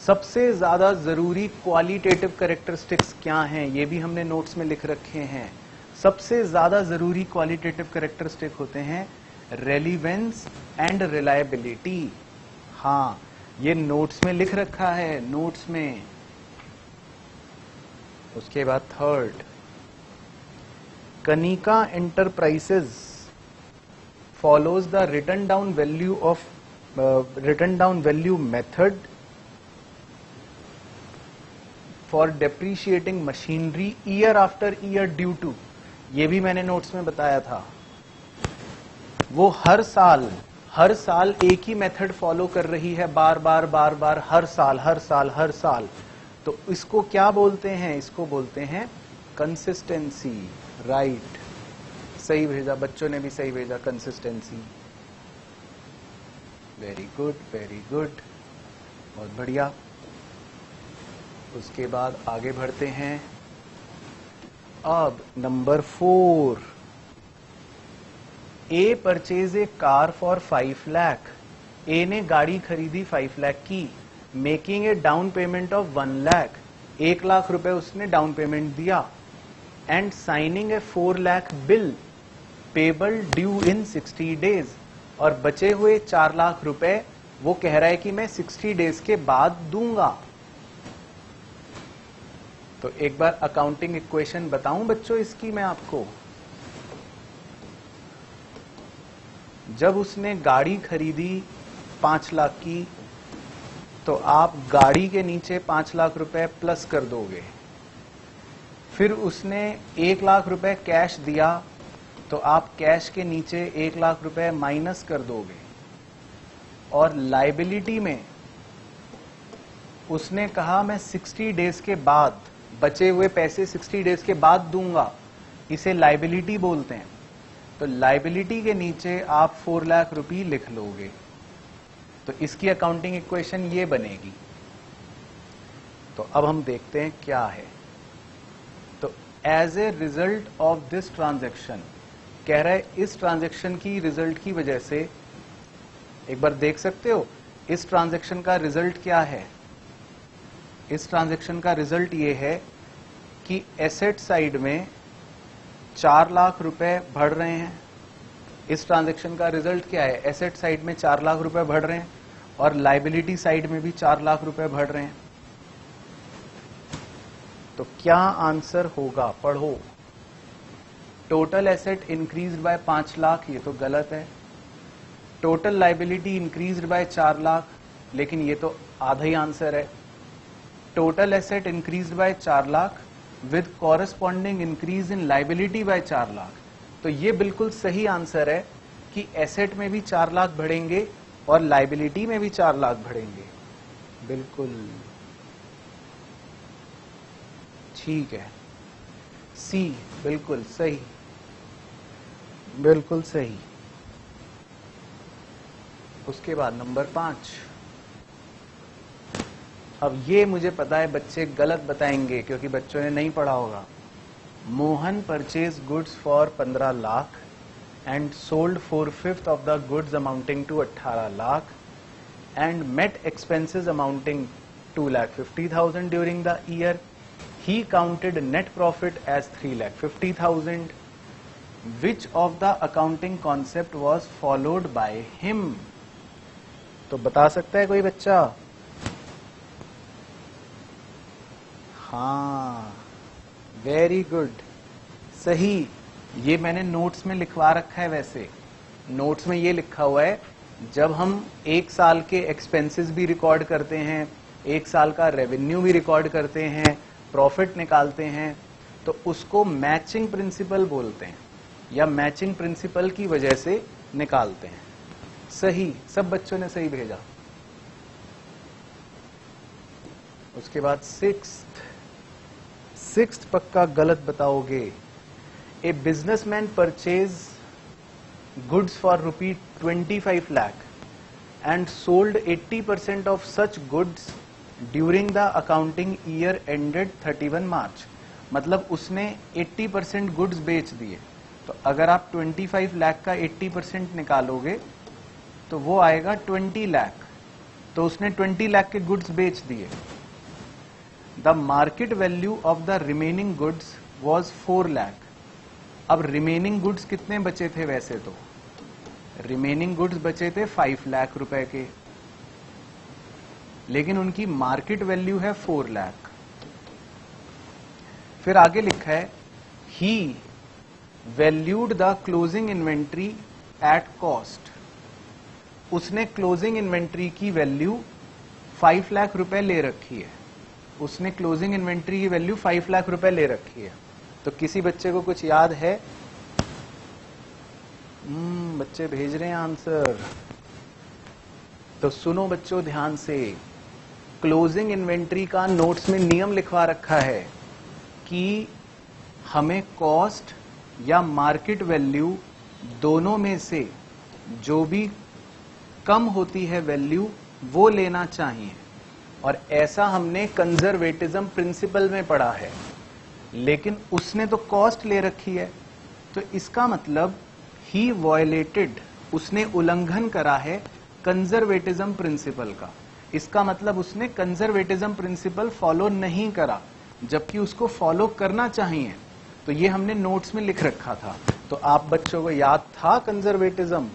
सबसे ज्यादा जरूरी क्वालिटेटिव कैरेक्टरिस्टिक्स क्या हैं, ये भी हमने नोट्स में लिख रखे हैं। सबसे ज्यादा जरूरी क्वालिटेटिव कैरेक्टरिस्टिक होते हैं रेलिवेंस एंड रिलायबिलिटी। हाँ, ये नोट्स में लिख रखा है, नोट्स में। उसके बाद third, Kanika enterprises follows the written down value method for depreciating machinery year after year due to, ये भी मैंने नोट्स में बताया था। वो हर साल एक ही मेथड फॉलो कर रही है, बार बार हर साल। तो इसको क्या बोलते हैं? इसको बोलते हैं कंसिस्टेंसी। राइट, सही भेजा, बच्चों ने भी सही भेजा, कंसिस्टेंसी। वेरी गुड, बहुत बढ़िया। उसके बाद आगे बढ़ते हैं। अब number 4, A purchase a car for 5 lakh. A ने गाड़ी खरीदी 5 लाख की, making a down payment of 1 lakh. 1 lakh रुपए उसने डाउन पेमेंट दिया, and signing a 4 lakh bill payable due in 60 days. और बचे हुए 4 लाख रुपए वो कह रहा है कि मैं 60 डेज के बाद दूंगा। तो एक बार अकाउंटिंग इक्वेशन बताऊं बच्चों इसकी मैं आपको। जब उसने गाड़ी खरीदी 5 लाख की, तो आप गाड़ी के नीचे 5 लाख रुपए प्लस कर दोगे। फिर उसने 1 लाख रुपए कैश दिया, तो आप कैश के नीचे 1 लाख रुपए माइनस कर दोगे। और लाइबिलिटी में उसने कहा मैं 60 डेज के बाद, बचे हुए पैसे 60 डेज के बाद दूंगा, इसे लाइबिलिटी बोलते हैं। तो लाइबिलिटी के नीचे आप 4 लाख रुपए लिख लोगे। तो इसकी अकाउंटिंग इक्वेशन ये बनेगी। तो अब हम देखते हैं क्या है। तो as a result of this transaction, कह रहा है इस ट्रांजैक्शन की रिजल्ट की वजह से, एक बार देख सकते हो इस ट्रांजैक्शन का रिजल्ट क्या है। इस ट्रांजैक्शन का रिजल्ट ये है कि एसेट साइड में 4 लाख रुपए बढ़ रहे हैं। इस ट्रांजैक्शन का रिजल्ट क्या है? एसेट साइड में 4 लाख रुपए बढ़ रहे हैं और लाइबिलिटी साइड में भी 4 लाख रुपए बढ़ रहे हैं। तो क्या आंसर होगा? पढ़ो। Total asset increased by 5 lakh, ये तो गलत है। Total liability increased by 4 lakh, लेकिन ये तो आधा ही आंसर है। Total asset increased by 4 lakh with corresponding increase in liability by 4 lakh. तो ये बिल्कुल सही आंसर है कि एसेट में भी 4 लाख बढ़ेंगे और लाइबिलिटी में भी 4 लाख बढ़ेंगे। बिल्कुल ठीक है, सी बिल्कुल सही, बिल्कुल सही। उसके बाद नंबर 5। अब ये मुझे पता है बच्चे गलत बताएंगे क्योंकि बच्चों ने नहीं पढ़ा होगा। Mohan purchase goods for 15 lakh and sold 4/5 of the goods amounting to 18 lakh and met expenses amounting 2,50,000 during the year. He counted net profit as 3,50,000. Which of the accounting concept was followed by him? तो बता सकता है कोई बच्चा? हाँ, very good, सही। ये मैंने नोट्स में लिखवा रखा है। वैसे नोट्स में ये लिखा हुआ है, जब हम 1 साल के एक्सपेंसेस भी रिकॉर्ड करते हैं, 1 साल का रेवेन्यू भी रिकॉर्ड करते हैं, प्रॉफिट निकालते हैं, तो उसको मैचिंग प्रिंसिपल बोलते हैं या मैचिंग प्रिंसिपल की वजह से निकालते हैं। सही, सब बच्चों ने सही भेजा। उसके बाद सिक्स्थ पक्का गलत बताओगे। A businessman purchase goods for ₹25 lakh and sold 80% of such goods during the accounting year ended 31 मार्च। मतलब उसने 80% गुड्स बेच दिए। तो अगर आप 25 लाख का 80% निकालोगे तो वो आएगा 20 लाख। तो उसने 20 लाख के गुड्स बेच दिए। The market value of the remaining goods was 4 lakh. अब रिमेनिंग गुड्स कितने बचे थे? वैसे तो रिमेनिंग गुड्स बचे थे 5 लाख रुपए के, लेकिन उनकी मार्केट वैल्यू है 4 लाख। फिर आगे लिखा है he valued the closing inventory at cost. उसने क्लोजिंग इन्वेंट्री की वैल्यू 5 लाख रुपए ले रखी है। उसने क्लोजिंग इन्वेंट्री की वैल्यू 5 लाख रुपए ले रखी है। तो किसी बच्चे को कुछ याद है? बच्चे भेज रहे हैं आंसर। तो सुनो बच्चों ध्यान से, क्लोजिंग इन्वेंट्री का नोट्स में नियम लिखवा रखा है कि हमें कॉस्ट या मार्केट वैल्यू दोनों में से जो भी कम होती है वैल्यू वो लेना चाहिए। और ऐसा हमने कंजर्वेटिज्म प्रिंसिपल में पढ़ा है। लेकिन उसने तो कॉस्ट ले रखी है, तो इसका मतलब ही वायलेटेड, उसने उल्लंघन करा है कंजर्वेटिज्म प्रिंसिपल का। इसका मतलब उसने कंजर्वेटिज्म प्रिंसिपल फॉलो नहीं करा, जबकि उसको फॉलो करना चाहिए। तो ये हमने नोट्स में लिख रखा था। तो आप बच्चों को याद था कंजर्वेटिज्म?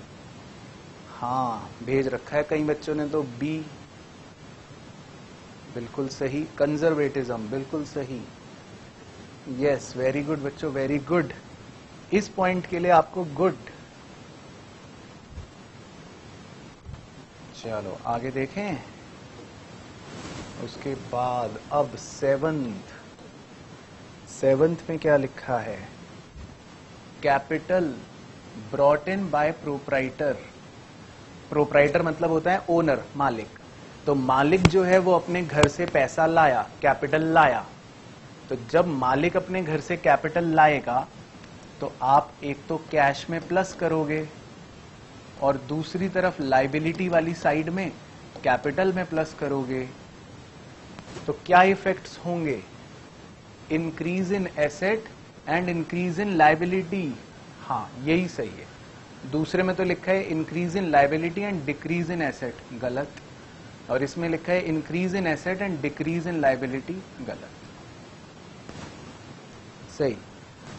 हाँ, भेज रखा है कई बच्चों ने तो बी। बिल्कुल सही, कंजर्वेटिज्म बिल्कुल सही। यस, वेरी गुड बच्चों, वेरी गुड। इस पॉइंट के लिए आपको गुड। चलो आगे देखें। उसके बाद अब सेवंथ में क्या लिखा है? Capital brought in by proprietor. Proprietor मतलब होता है ओनर, मालिक। तो मालिक जो है वो अपने घर से पैसा लाया, कैपिटल लाया। तो जब मालिक अपने घर से कैपिटल लाएगा तो आप एक तो कैश में प्लस करोगे और दूसरी तरफ लायबिलिटी वाली साइड में कैपिटल में प्लस करोगे। तो क्या इफेक्ट्स होंगे? Increase in asset and increase in liability. हाँ, यही सही है। दूसरे में तो लिखा है increase in liability and decrease in asset, गलत। और इसमें लिखा है increase in asset and decrease in liability, गलत। सही।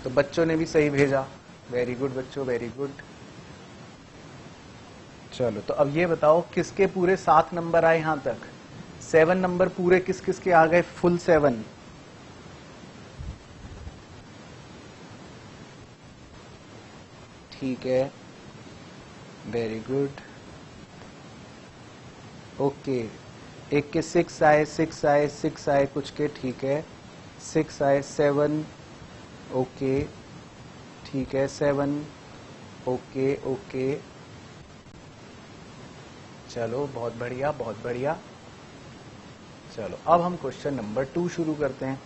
तो बच्चों ने भी सही भेजा। वेरी गुड बच्चों, वेरी गुड। चलो, तो अब ये बताओ किसके पूरे 7 नंबर आए यहां तक? 7 नंबर पूरे किस किस के आ गए? फुल 7। ठीक है, वेरी गुड। ओके, एक के 6 आए, 6 आए, 6 आए कुछ के, ठीक है। 6 आए, 7, ओके, ठीक है, 7, ओके ओके। चलो, बहुत बढ़िया, बहुत बढ़िया। चलो, अब हम क्वेश्चन नंबर 2 शुरू करते हैं।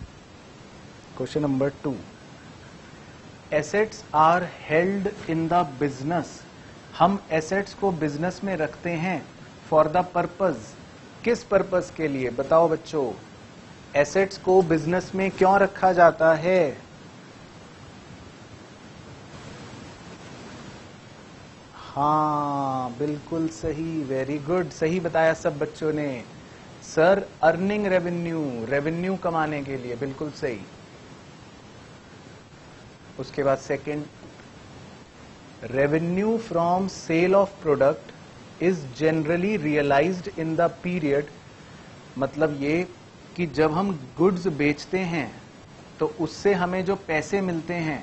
Question number 2, assets are held in the business. हम एसेट्स को बिजनेस में रखते हैं फॉर द पर्पज। किस पर्पज के लिए? बताओ बच्चों, एसेट्स को बिजनेस में क्यों रखा जाता है? हाँ, बिल्कुल सही, वेरी गुड, सही बताया सब बच्चों ने। सर, अर्निंग रेवेन्यू, रेवेन्यू कमाने के लिए, बिल्कुल सही। उसके बाद second, revenue from sale of product is generally realised in the period. मतलब ये कि जब हम गुड्स बेचते हैं तो उससे हमें जो पैसे मिलते हैं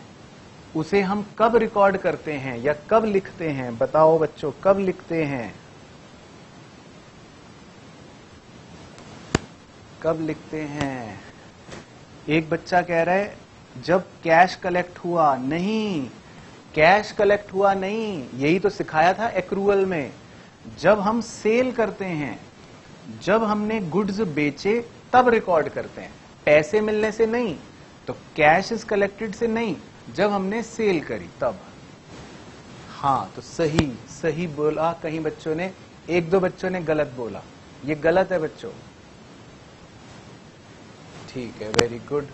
उसे हम कब रिकॉर्ड करते हैं या कब लिखते हैं? बताओ बच्चों, कब लिखते हैं? कब लिखते हैं? एक बच्चा कह रहा है जब कैश कलेक्ट हुआ। नहीं, कैश कलेक्ट हुआ नहीं, यही तो सिखाया था एक्रूअल में। जब हम सेल करते हैं, जब हमने गुड्स बेचे तब रिकॉर्ड करते हैं, पैसे मिलने से नहीं। तो कैश इज कलेक्टेड से नहीं, जब हमने सेल करी तब। हाँ, तो सही सही बोला। कहीं बच्चों ने, 1-2 बच्चों ने गलत बोला, ये गलत है बच्चों। ठीक है, वेरी गुड।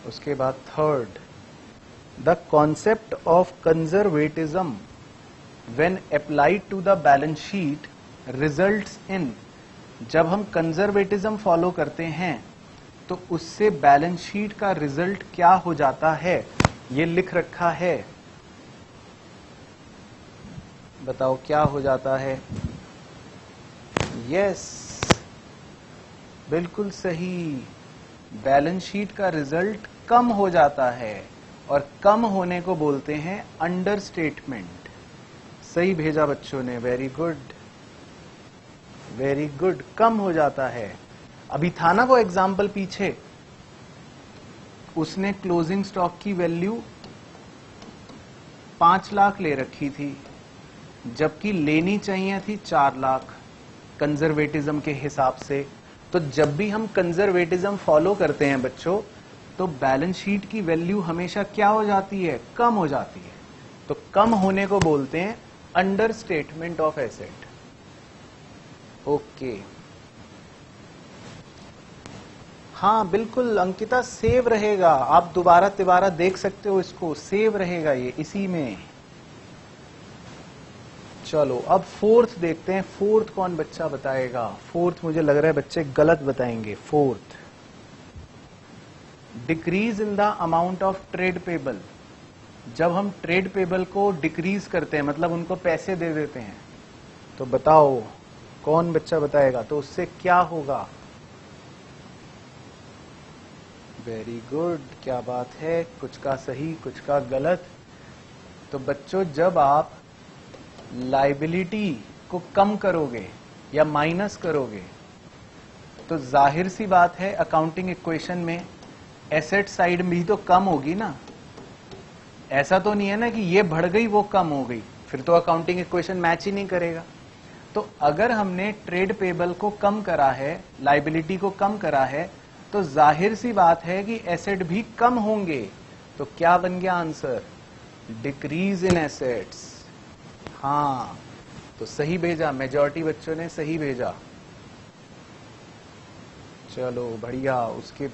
उसके बाद third, the concept of conservatism when applied to the balance sheet results in. जब हम कंजर्वेटिज्म फॉलो करते हैं तो उससे बैलेंस शीट का रिजल्ट क्या हो जाता है? ये लिख रखा है, बताओ क्या हो जाता है? यस, बिल्कुल सही। बैलेंस शीट का रिजल्ट कम हो जाता है और कम होने को बोलते हैं अंडर स्टेटमेंट। सही भेजा बच्चों ने, वेरी गुड वेरी गुड। कम हो जाता है। अभी था ना वो एग्जाम्पल पीछे, उसने क्लोजिंग स्टॉक की वैल्यू 5 लाख ले रखी थी, जबकि लेनी चाहिए थी 4 लाख कंजर्वेटिज्म के हिसाब से। तो जब भी हम कंजर्वेटिज्म फॉलो करते हैं बच्चों, तो बैलेंस शीट की वैल्यू हमेशा क्या हो जाती है? कम हो जाती है। तो कम होने को बोलते हैं under statement of asset. Okay, हाँ बिल्कुल अंकिता, सेव रहेगा। आप दोबारा तिबारा देख सकते हो इसको, सेव रहेगा ये इसी में। चलो अब फोर्थ देखते हैं। फोर्थ कौन बच्चा बताएगा? फोर्थ मुझे लग रहा है बच्चे गलत बताएंगे। Fourth, decrease in the amount of trade payable. जब हम ट्रेड पेबल को डिक्रीज करते हैं, मतलब उनको पैसे दे देते हैं, तो बताओ कौन बच्चा बताएगा? तो उससे क्या होगा? वेरी गुड, क्या बात है। कुछ का सही, कुछ का गलत। तो बच्चों जब आप लाइबिलिटी को कम करोगे या माइनस करोगे, तो जाहिर सी बात है अकाउंटिंग इक्वेशन में एसेट साइड भी तो कम होगी ना। ऐसा तो नहीं है ना कि ये बढ़ गई वो कम हो गई, फिर तो अकाउंटिंग इक्वेशन मैच ही नहीं करेगा। तो अगर हमने ट्रेड पेबल को कम करा है, लाइबिलिटी को कम करा है, तो जाहिर सी बात है कि एसेट भी कम होंगे। तो क्या बन गया आंसर? Decrease in assets. हाँ, तो सही भेजा, मेजॉरिटी बच्चों ने सही भेजा। चलो बढ़िया। उसके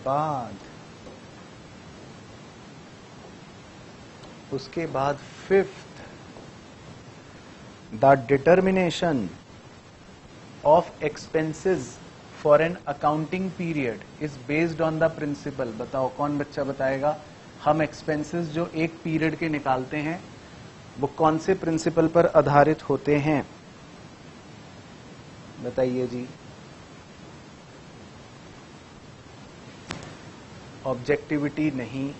बाद fifth, the determination of expenses for an accounting period is based on the principle. बताओ कौन बच्चा बताएगा? हम एक्सपेंसेस जो एक पीरियड के निकालते हैं वो कौन से प्रिंसिपल पर आधारित होते हैं? बताइए जी। ऑब्जेक्टिविटी नहीं,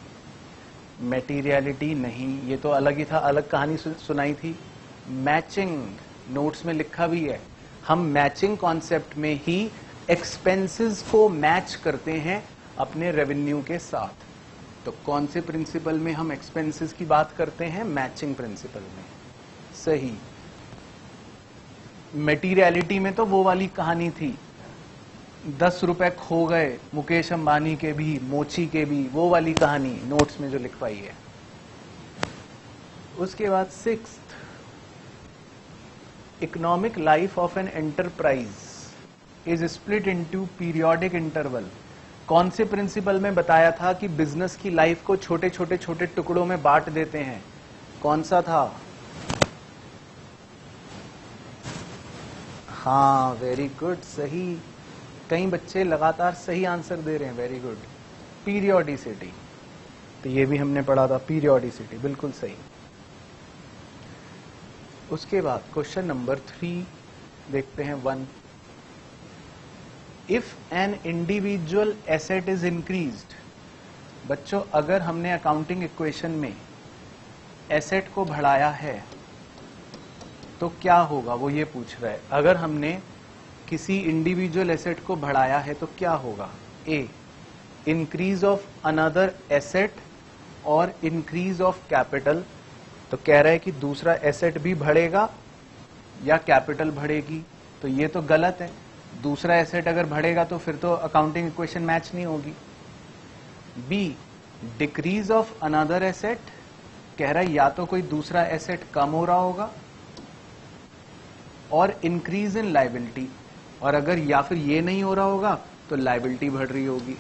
मटेरियलिटी नहीं, ये तो अलग ही था, अलग कहानी सुनाई थी। मैचिंग, नोट्स में लिखा भी है। हम मैचिंग कॉन्सेप्ट में ही एक्सपेंसेस को मैच करते हैं अपने रेवेन्यू के साथ। तो कौन से प्रिंसिपल में हम एक्सपेंसेस की बात करते हैं? मैचिंग प्रिंसिपल में। सही। मटेरियलिटी में तो वो वाली कहानी थी, 10 रुपए खो गए मुकेश अंबानी के भी, मोची के भी, वो वाली कहानी नोट्स में जो लिखवाई है। उसके बाद sixth, economic life of an enterprise is split into periodic interval. कौन से प्रिंसिपल में बताया था कि बिजनेस की लाइफ को छोटे छोटे छोटे टुकड़ों में बांट देते हैं? कौन सा था? हाँ वेरी गुड, सही। कई बच्चे लगातार सही आंसर दे रहे हैं, वेरी गुड। पीरियोडिसिटी, तो ये भी हमने पढ़ा था, पीरियोडिसिटी, बिल्कुल सही। उसके बाद क्वेश्चन नंबर 3 देखते हैं। 1, if an individual asset is increased. बच्चों अगर हमने अकाउंटिंग इक्वेशन में एसेट को बढ़ाया है तो क्या होगा, वो ये पूछ रहा है। अगर हमने किसी इंडिविजुअल एसेट को बढ़ाया है तो क्या होगा? ए, इंक्रीज ऑफ अनदर एसेट और इंक्रीज ऑफ कैपिटल। तो कह रहा है कि दूसरा एसेट भी बढ़ेगा या कैपिटल बढ़ेगी, तो ये तो गलत है। दूसरा एसेट अगर बढ़ेगा तो फिर तो अकाउंटिंग इक्वेशन मैच नहीं होगी। B, decrease of another asset, कह रहा है या तो कोई दूसरा एसेट कम हो रहा होगा, और इंक्रीज इन लाइबिलिटी, और अगर या फिर ये नहीं हो रहा होगा तो लाइबिलिटी बढ़ रही होगी।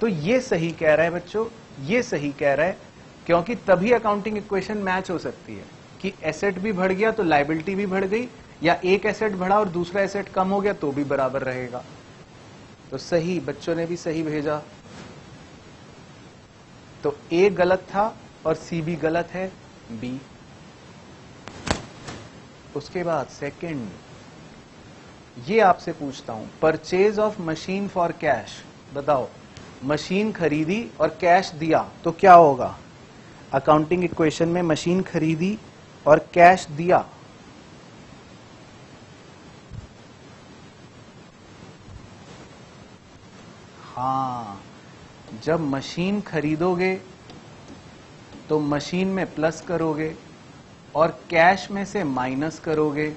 तो ये सही कह रहा है बच्चों, ये सही कह रहा है, क्योंकि तभी अकाउंटिंग इक्वेशन मैच हो सकती है कि एसेट भी बढ़ गया तो लाइबिलिटी भी बढ़ गई, या एक एसेट बढ़ा और दूसरा एसेट कम हो गया तो भी बराबर रहेगा। तो सही, बच्चों ने भी सही भेजा। तो ए गलत था और सी भी गलत है, बी। उसके बाद सेकंड, ये आपसे पूछता हूं, purchase of machine for cash. बताओ, मशीन खरीदी और कैश दिया तो क्या होगा? अकाउंटिंग इक्वेशन में मशीन खरीदी और कैश दिया, हाँ, जब मशीन खरीदोगे तो मशीन में प्लस करोगे और कैश में से माइनस करोगे।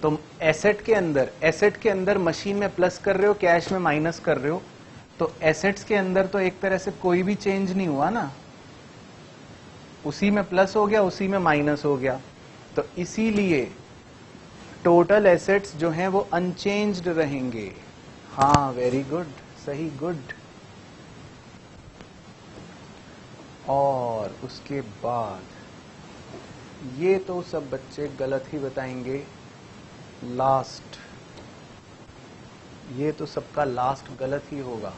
तो एसेट के अंदर मशीन में प्लस कर रहे हो, कैश में माइनस कर रहे हो, तो एसेट्स के अंदर तो एक तरह से कोई भी चेंज नहीं हुआ ना, उसी में प्लस हो गया, उसी में माइनस हो गया। तो इसीलिए टोटल एसेट्स जो हैं वो अनचेंज्ड रहेंगे। हाँ, वेरी गुड, सही, गुड। और उसके बाद ये तो सब बच्चे गलत ही बताएंगे। लास्ट, ये तो सबका लास्ट गलत ही होगा।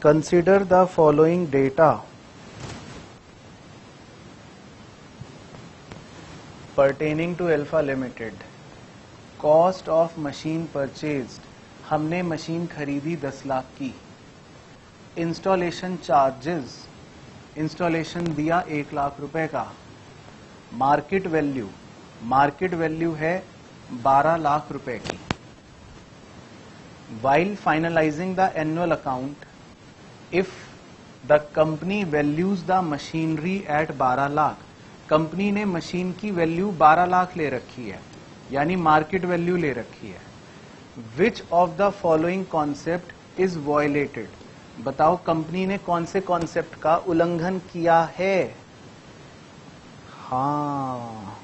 Consider the following data pertaining to Alpha Limited. Cost of machine purchased, हमने मशीन खरीदी 10 लाख की। इंस्टॉलेशन चार्जेस, इंस्टॉलेशन दिया 1 लाख रुपए का। मार्केट वैल्यू है 12 लाख रुपए की। While finalising the annual account, if the company values the machinery at 12 lakh, company ने मशीन की वैल्यू 12 लाख ले रखी है, यानी मार्केट वैल्यू ले रखी है। Which of the following concept is violated, बताओ कंपनी ने कौन से कॉन्सेप्ट का उल्लंघन किया है? हाँ,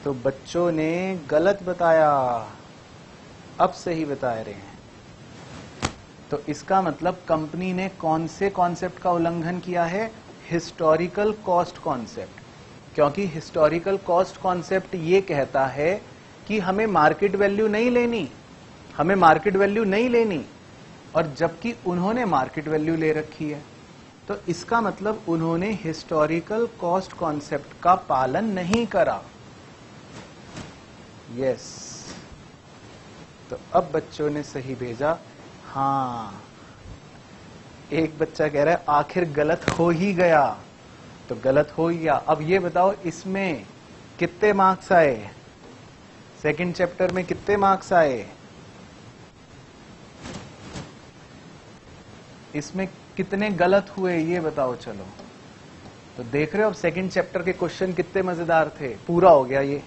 तो बच्चों ने गलत बताया, अब सही बता रहे हैं। तो इसका मतलब कंपनी ने कौन से कॉन्सेप्ट का उल्लंघन किया है? Historical cost concept. क्योंकि हिस्टोरिकल कॉस्ट कॉन्सेप्ट ये कहता है कि हमें मार्केट वैल्यू नहीं लेनी, और जबकि उन्होंने मार्केट वैल्यू ले रखी है, तो इसका मतलब उन्होंने हिस्टोरिकल कॉस्ट कॉन्सेप्ट का पालन नहीं करा। यस, तो अब बच्चों ने सही भेजा। हाँ, एक बच्चा कह रहा है आखिर गलत हो ही गया, तो गलत हो ही गया। अब ये बताओ इसमें कितने मार्क्स आए? सेकंड चैप्टर में कितने मार्क्स आए? इसमें कितने गलत हुए ये बताओ। चलो, तो देख रहे हो अब सेकंड चैप्टर के क्वेश्चन कितने मजेदार थे। पूरा हो गया ये।